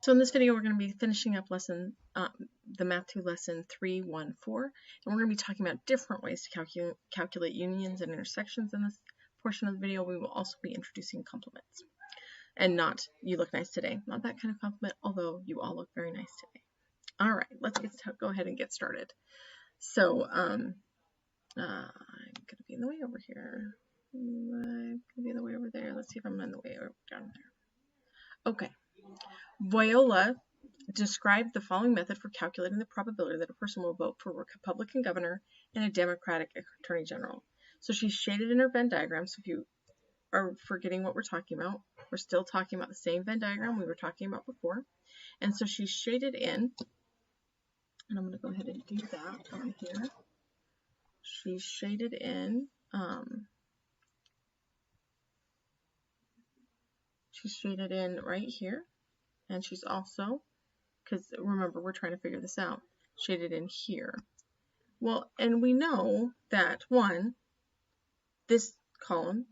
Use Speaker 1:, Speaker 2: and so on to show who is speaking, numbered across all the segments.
Speaker 1: So in this video, we're going to be finishing up the Math 2 lesson 314, and we're going to be talking about different ways to calculate unions and intersections. In this portion of the video, we will also be introducing complements, and not "you look nice today," not that kind of compliment, although you all look very nice today. All right, let's go ahead and get started. So I'm going to be in the way over here. I'm going to be in the way over there. Let's see if I'm in the way down there. Okay. Viola described the following method for calculating the probability that a person will vote for a Republican governor and a Democratic attorney general. So she's shaded in her Venn diagram. So if you are forgetting what we're talking about, we're still talking about the same Venn diagram we were talking about before. And so she's shaded in, and I'm going to go ahead and do that over here. She's shaded in, right here. And she's also, because remember, we're trying to figure this out, shaded in here. Well, and we know that, one, this column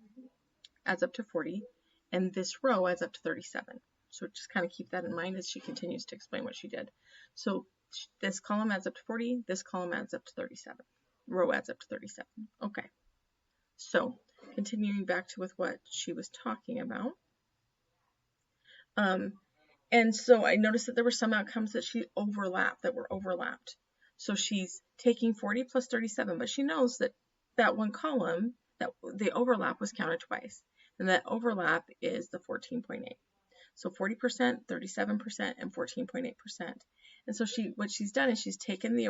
Speaker 1: adds up to 40, and this row adds up to 37. So just kind of keep that in mind as she continues to explain what she did. So this column adds up to 40, this column adds up to 37. Row adds up to 37. Okay. So continuing back to with what she was talking about. And so I noticed that there were some outcomes that were overlapped. So she's taking 40 plus 37, but she knows that that one column, that the overlap was counted twice. And that overlap is the 14.8. So 40%, 37%, and 14.8%. And so what she's done is she's taken the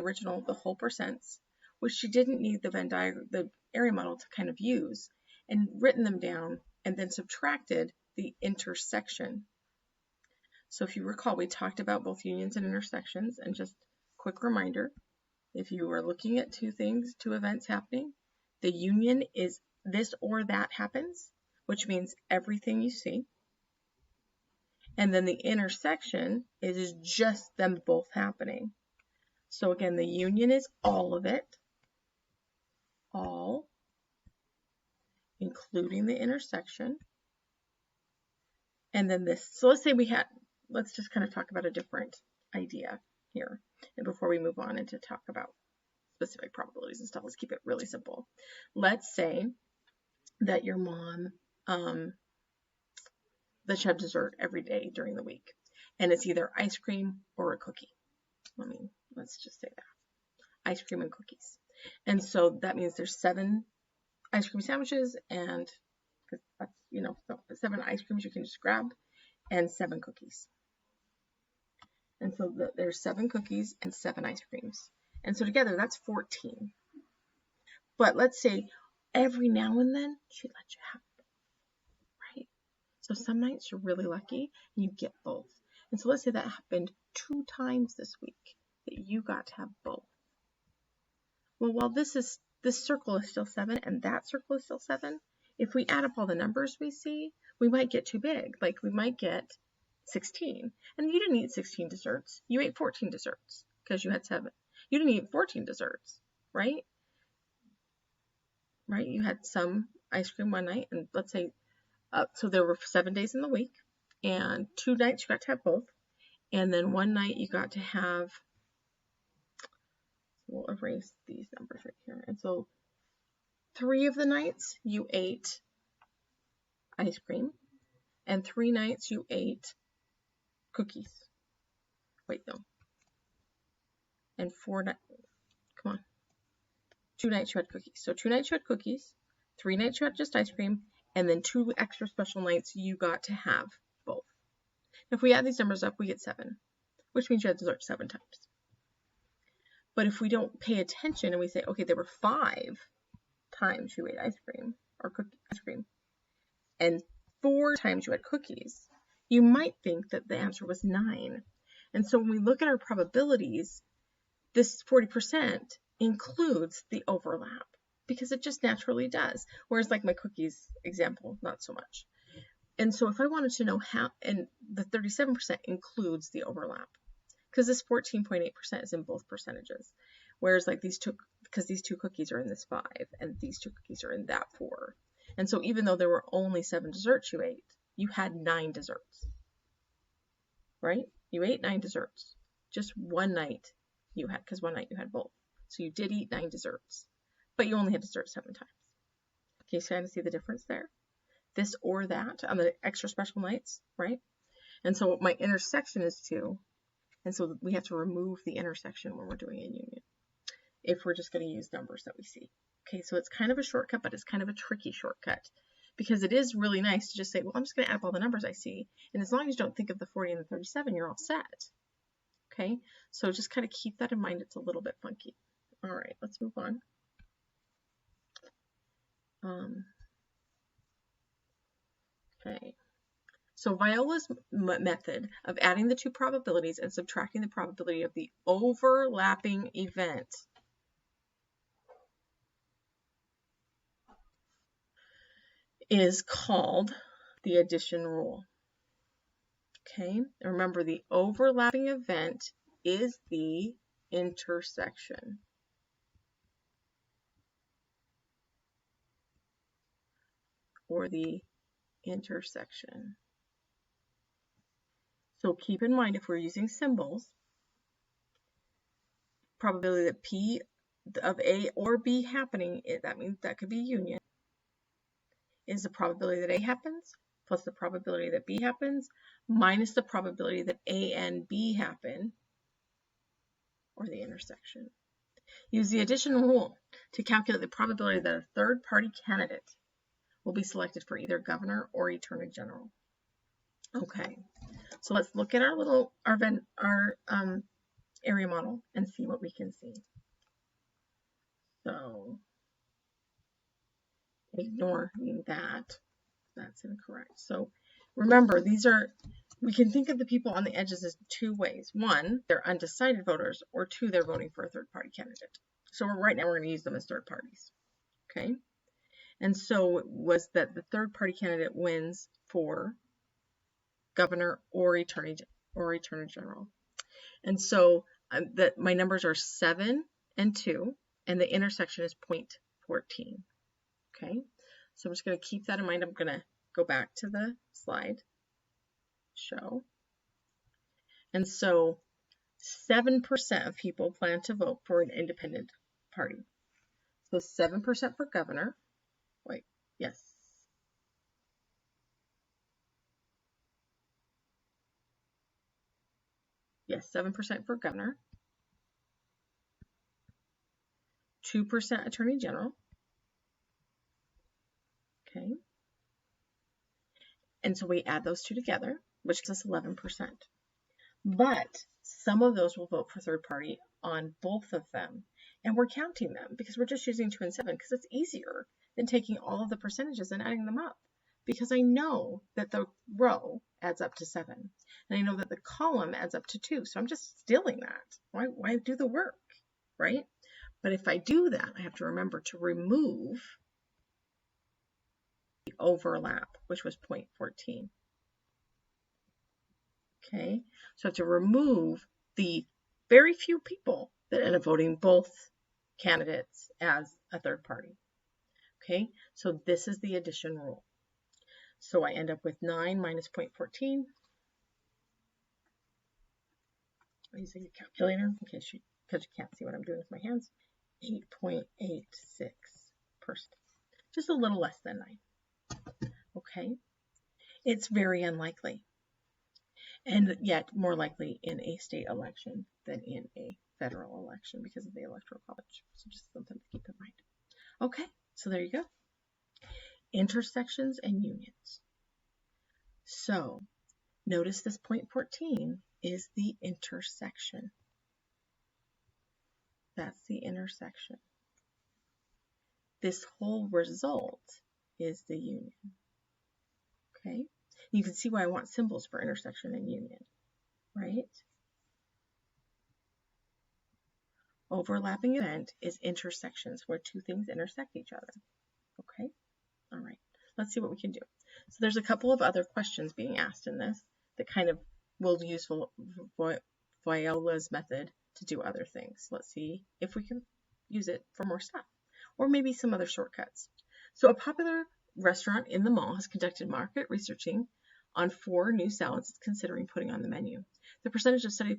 Speaker 1: whole percents, which she didn't need the area model to kind of use, and written them down, and then subtracted the intersection. So if you recall, we talked about both unions and intersections, and just quick reminder, if you are looking at two events happening, the union is this or that happens, which means everything you see. And then the intersection is just them both happening. So again, the union is all of it, all, including the intersection. And then this, so let's just kind of talk about a different idea here. And before we move on into talk about specific probabilities and stuff, let's keep it really simple. Let's say that your mom that you have dessert every day during the week, and it's either ice cream or a cookie. Let's just say that. Ice cream and cookies. And so that means there's 7 ice cream sandwiches, and that's, so 7 ice creams you can just grab, and 7 cookies. And so there's 7 cookies and 7 ice creams. And so together that's 14. But let's say every now and then she lets you have both, right? So some nights you're really lucky and you get both. And so let's say that happened 2 times this week, that you got to have both. Well, while this circle is still 7 and that circle is still 7, if we add up all the numbers we see, we might get too big. Like we might get 16. And you didn't eat 16 desserts. You ate 14 desserts because you had 7. You didn't eat 14 desserts, right? Right? You had some ice cream one night, and let's say, so there were 7 days in the week, and 2 nights you got to have both, and then one night you got to have, we'll erase these numbers right here, and so 3 of the nights you ate ice cream, and 3 nights you ate cookies. Wait, no. And 4 nights, come on. 2 nights you had cookies. So 2 nights you had cookies, 3 nights you had just ice cream, and then 2 extra special nights you got to have both. If we add these numbers up, we get 7, which means you had dessert 7 times. But if we don't pay attention and we say, okay, there were 5 times you ate ice cream, and 4 times you had cookies, you might think that the answer was 9. And so when we look at our probabilities, this 40% includes the overlap because it just naturally does. Whereas like my cookies example, not so much. And so if I wanted to know how, and the 37% includes the overlap because this 14.8% is in both percentages. Whereas like because these 2 cookies are in this 5 and these 2 cookies are in that 4. And so even though there were only 7 desserts you ate, you had 9 desserts, right? You ate 9 desserts. Just one night you had, because one night you had both. So you did eat 9 desserts, but you only had dessert 7 times. Okay, so you kind of see the difference there? This or that on the extra special nights, right? And so my intersection is 2. And so we have to remove the intersection when we're doing a union, if we're just going to use numbers that we see. Okay, so it's kind of a shortcut, but it's kind of a tricky shortcut, because it is really nice to just say, well, I'm just going to add up all the numbers I see. And as long as you don't think of the 40 and the 37, you're all set. Okay, so just kind of keep that in mind. It's a little bit funky. All right, let's move on. Okay, so Viola's method of adding the 2 probabilities and subtracting the probability of the overlapping event is called the addition rule. Okay, remember the overlapping event is the intersection. Or the intersection. So keep in mind, if we're using symbols, probability that P of A or B happening, that means that could be union, is the probability that A happens plus the probability that B happens minus the probability that A and B happen, or the intersection. Use the addition rule to calculate the probability that a third-party candidate will be selected for either governor or attorney general. Okay, so let's look at our area model and see what we can see. So ignoring that, that's incorrect. So remember, we can think of the people on the edges as 2 ways. 1, they're undecided voters, or 2, they're voting for a third-party candidate. So right now we're going to use them as third parties. Okay, and so it was that the third-party candidate wins for governor or attorney general. And so that my numbers are 7 and 2, and the intersection is 0.14. Okay, so I'm just going to keep that in mind. I'm going to go back to the slide show. And so 7% of people plan to vote for an independent party. So 7% for governor. Wait, yes. Yes, 7% for governor. 2% attorney general. Okay. And so we add those 2 together, which gives us 11%. But some of those will vote for third party on both of them. And we're counting them because we're just using 2 and 7 because it's easier than taking all of the percentages and adding them up. Because I know that the row adds up to 7. And I know that the column adds up to 2. So I'm just stealing that. Why do the work, right? But if I do that, I have to remember to remove the overlap, which was 0.14. Okay, so I have to remove the very few people that end up voting both candidates as a third party. Okay, so this is the addition rule. So I end up with 9 minus 0.14. I'm using a calculator in case because you can't see what I'm doing with my hands. 8.86%. Just a little less than 9. Okay, it's very unlikely. And yet more likely in a state election than in a federal election because of the Electoral College. So just something to keep in mind. Okay, so there you go. Intersections and unions. So notice this 0.14 is the intersection. That's the intersection. This whole result is the union. Okay, you can see why I want symbols for intersection and union, right? Overlapping event is intersections where 2 things intersect each other. Okay, all right, let's see what we can do. So there's a couple of other questions being asked in this that kind of will use Viola's method to do other things. Let's see if we can use it for more stuff, or maybe some other shortcuts. So a popular restaurant in the mall has conducted market researching on 4 new salads it's considering putting on the menu. The percentage of study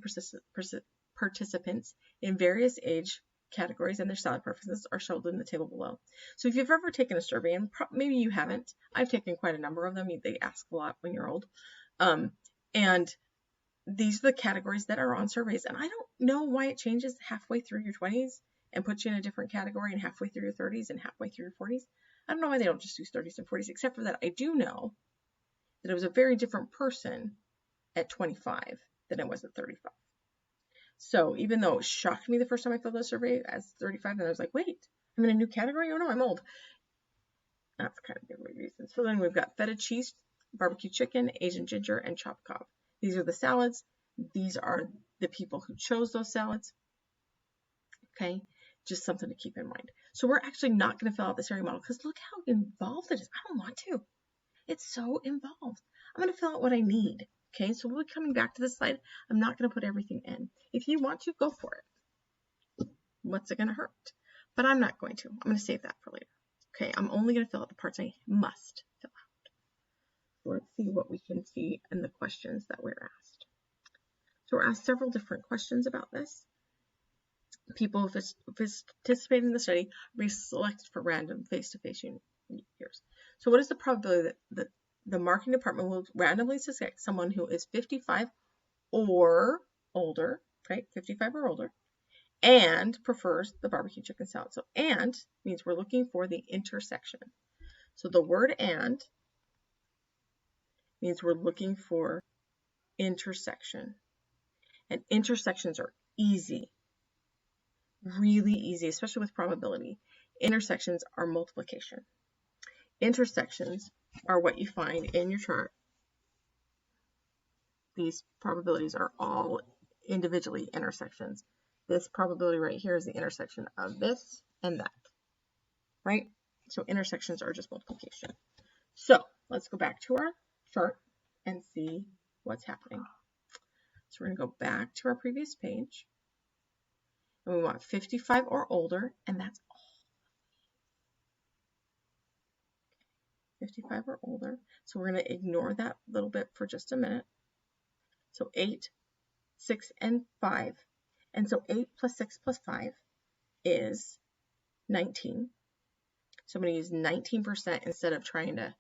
Speaker 1: participants in various age categories and their salad preferences are shown in the table below. So if you've ever taken a survey, and maybe you haven't, I've taken quite a number of them. They ask a lot when you're old. And these are the categories that are on surveys. And I don't know why it changes halfway through your 20s and puts you in a different category, and halfway through your 30s and halfway through your 40s. I don't know why they don't just do 30s and 40s, except for that I do know that it was a very different person at 25 than it was at 35. So even though it shocked me the first time I filled out a survey as 35, then I was like, wait, I'm in a new category? Oh no, I'm old. That's kind of the reason. So then we've got feta cheese, barbecue chicken, Asian ginger, and chopped cob. These are the salads. These are the people who chose those salads. Okay, just something to keep in mind. So we're actually not going to fill out this area model because look how involved it is. I don't want to. It's so involved. I'm going to fill out what I need. Okay, so we'll be coming back to this slide. I'm not going to put everything in. If you want to, go for it. What's it going to hurt? But I'm not going to. I'm going to save that for later. Okay, I'm only going to fill out the parts I must fill out. So let's see what we can see in the questions that we're asked. So we're asked several different questions about this. People who participate in the study will be selected for random face-to-face years. So what is the probability that the marketing department will randomly select someone who is 55 or older, right? 55 or older, and prefers the barbecue chicken salad. So and means we're looking for the intersection. So the word and means we're looking for intersection. And intersections are easy, really easy, especially with probability. Intersections are multiplication. Intersections are what you find in your chart. These probabilities are all individually intersections. This probability right here is the intersection of this and that, right? So intersections are just multiplication. So let's go back to our chart and see what's happening. So we're going to go back to our previous page. And we want 55 or older, and that's all. 55 or older. So we're going to ignore that little bit for just a minute. So 8, 6, and 5. And so 8 plus 6 plus 5 is 19. So I'm going to use 19% instead of trying to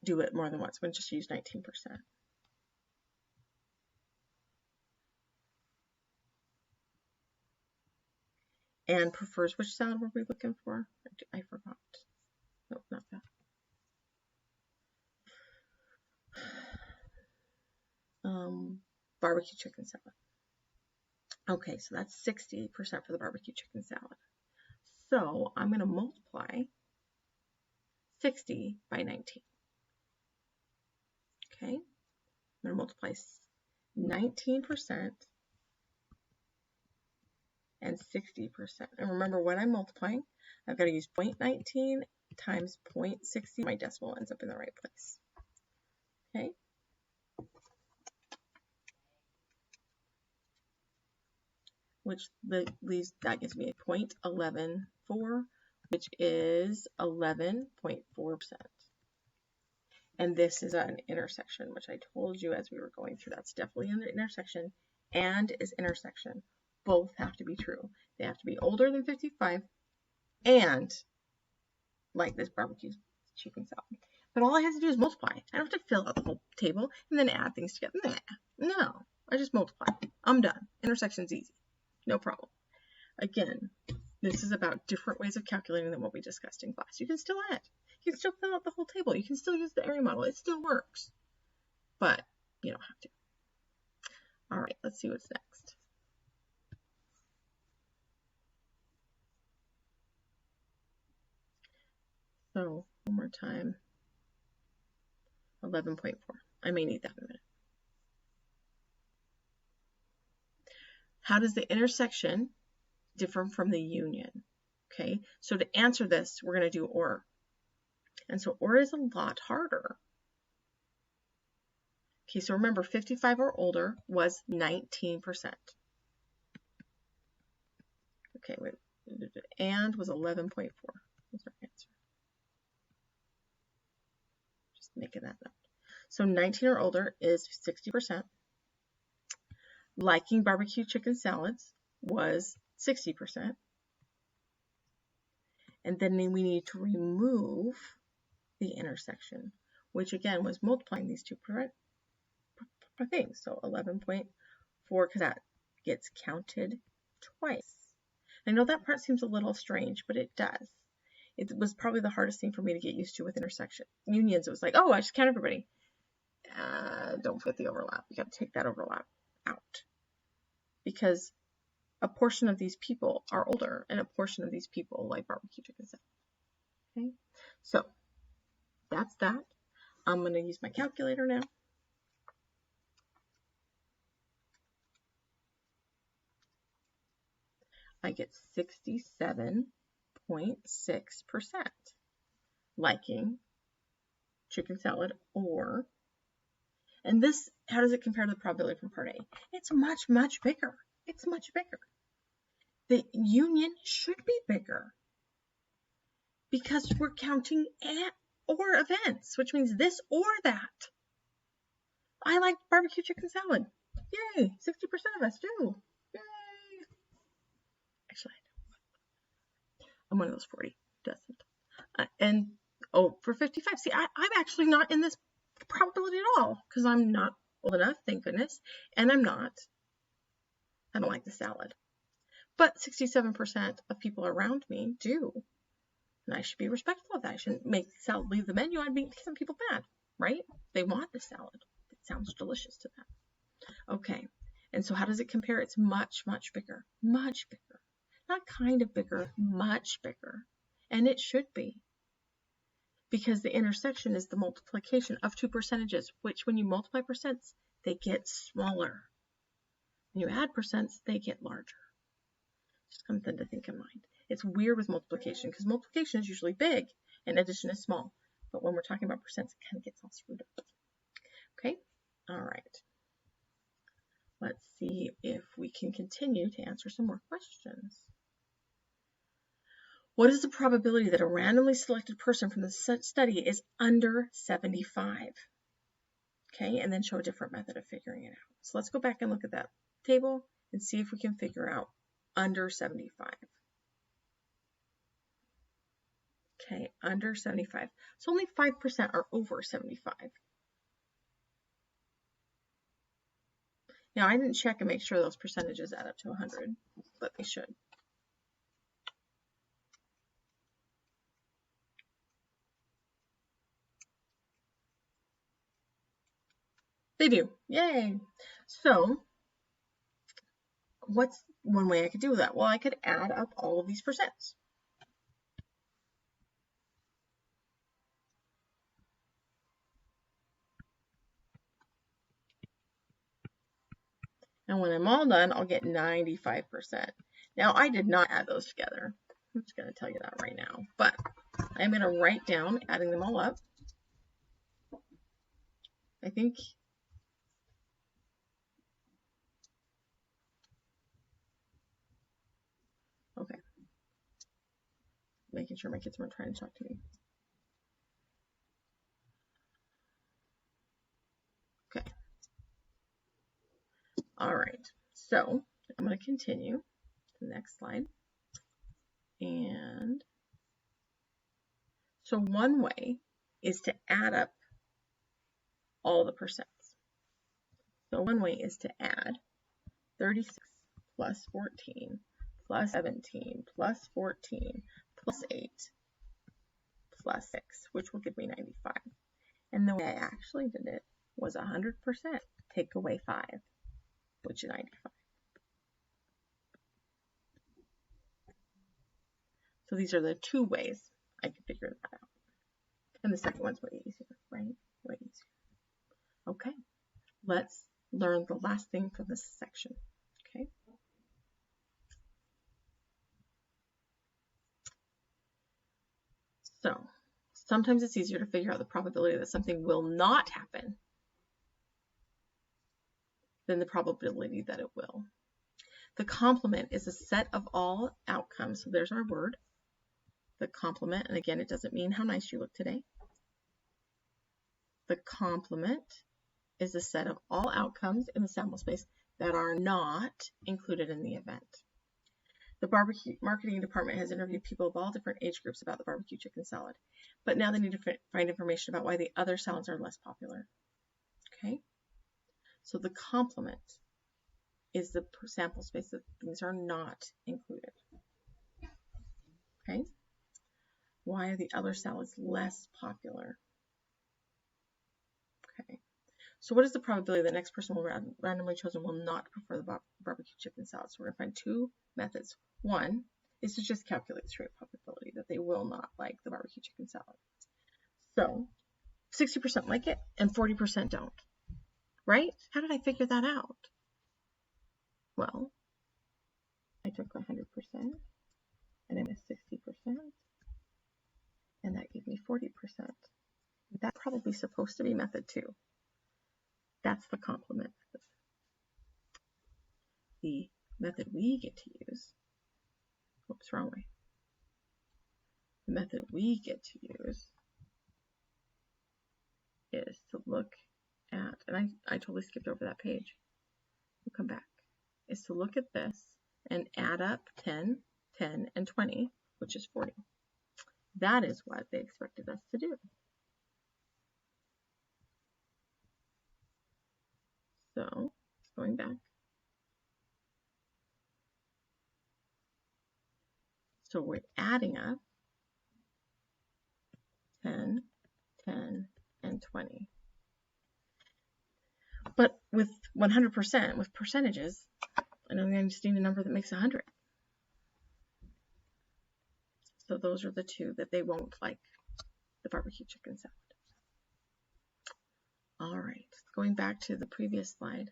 Speaker 1: do it more than once. I'm going to just use 19%. And prefers, which salad were we looking for? I forgot. Nope, not that. Barbecue chicken salad. Okay, so that's 60% for the barbecue chicken salad. So I'm going to multiply 60 by 19. Okay, I'm going to multiply 19% and 60%. And remember, when I'm multiplying, I've got to use 0.19 times 0.60. My decimal ends up in the right place. Okay. Which leaves, that gives me a 0.114, which is 11.4%. And this is an intersection, which I told you as we were going through. That's definitely an intersection, and is intersection. Both have to be true. They have to be older than 55 and like this barbecue chicken salad. But all I have to do is multiply. I don't have to fill out the whole table and then add things together. No, I just multiply. I'm done. Intersection's easy. No problem. Again, this is about different ways of calculating than what we discussed in class. You can still add. You can still fill out the whole table. You can still use the area model. It still works. But you don't have to. All right, let's see what's next. So one more time. 11.4. I may need that in a minute. How does the intersection differ from the union? Okay, so to answer this, we're going to do OR. And so OR is a lot harder. Okay, so remember 55 or older was 19%. Okay, wait, and was 11.4. What's our answer? Just making that up. So 19 or older is 60%. liking barbecue chicken salads was 60%. And then we need to remove the intersection, which again was multiplying these two things. So 11.4, because that gets counted twice. I know that part seems a little strange, but it does. It was probably the hardest thing for me to get used to with intersection. Unions, it was like, oh, I just count everybody. Don't forget the overlap. You got to take that overlap out. Because a portion of these people are older, and a portion of these people like barbecue chicken salad. Okay, so that's that. I'm going to use my calculator now. I get 67.6% liking chicken salad, or, and this, how does it compare to the probability from part A? It's much, much bigger. It's much bigger. The union should be bigger because we're counting or events, which means this or that. I like barbecue chicken salad. Yay! 60% of us do. Yay! Actually, I'm one of those 40 doesn't. And oh, for 55, see, I'm actually not in this probability at all because I'm not old enough, thank goodness, and I don't like the salad. But 67% of people around me do. And I should be respectful of that. I shouldn't make the salad leave the menu. I'd make some people mad, right? They want the salad. It sounds delicious to them. Okay. And so how does it compare? It's much, much bigger. Much bigger. Not kind of bigger, much bigger. And it should be. Because the intersection is the multiplication of two percentages, which when you multiply percents, they get smaller. When you add percents, they get larger. Just something to think in mind. It's weird with multiplication because multiplication is usually big and addition is small. But when we're talking about percents, it kind of gets all screwed up. Okay? All right. Let's see if we can continue to answer some more questions. What is the probability that a randomly selected person from the study is under 75? Okay, and then show a different method of figuring it out. So let's go back and look at that table and see if we can figure out under 75. Okay, under 75. So only 5% are over 75. Now, I didn't check and make sure those percentages add up to 100, but they should. They do. Yay! So, what's one way I could do that? Well, I could add up all of these percents. And when I'm all done, I'll get 95%. Now, I did not add those together. I'm just going to tell you that right now. But I'm going to write down adding them all up. I think okay. Making sure my kids weren't trying to talk to me. Okay. All right. So I'm going to continue to the next slide. And so one way is to add up all the percents. So one way is to add 36 plus 14 plus 17 plus 14 plus 8 plus 6, which will give me 95. And the way I actually did it was 100% take away 5, which is 95. So these are the two ways I can figure that out. And the second one's way easier, right? Way easier. Okay, let's learn the last thing for this section. Okay. So sometimes it's easier to figure out the probability that something will not happen than the probability that it will. The complement is a set of all outcomes. So there's our word, the complement. And again, it doesn't mean how nice you look today. The complement is the set of all outcomes in the sample space that are not included in the event. The barbecue marketing department has interviewed people of all different age groups about the barbecue chicken salad, but now they need to find information about why the other salads are less popular. Okay, so the complement is the sample space that things are not included. Okay, why are the other salads less popular? Okay, so what is the probability that the next person will randomly chosen will not prefer the barbecue chicken salad? So we're going to find two methods. One is to just calculate the straight probability that they will not like the barbecue chicken salad. So 60% like it and 40% don't, right? How did I figure that out? Well, I took 100% and I missed 60%, and that gave me 40%. That's probably supposed to be method 2. That's the complement method. The method we get to use, oops, wrong way. The method we get to use is to look at, and I totally skipped over that page. We'll come back. Is to look at this and add up 10, 10, and 20, which is 40. That is what they expected us to do. So, going back. So we're adding up 10, 10, and 20. But with 100%, with percentages, I know I just need a number that makes 100. So those are the two that they won't like the barbecue chicken salad. All right, going back to the previous slide.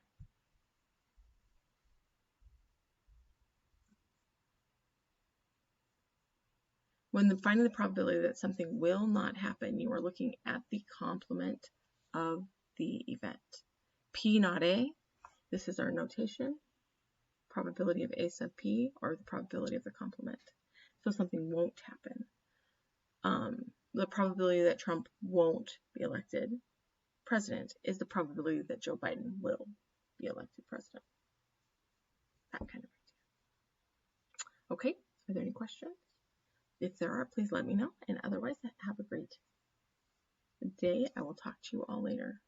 Speaker 1: When finding the probability that something will not happen, you are looking at the complement of the event. P not A, this is our notation, probability of A sub P, or the probability of the complement. So something won't happen. The probability that Trump won't be elected president is the probability that Joe Biden will be elected president. That kind of idea. Okay, are there any questions? If there are, please let me know, and otherwise, have a great day. I will talk to you all later.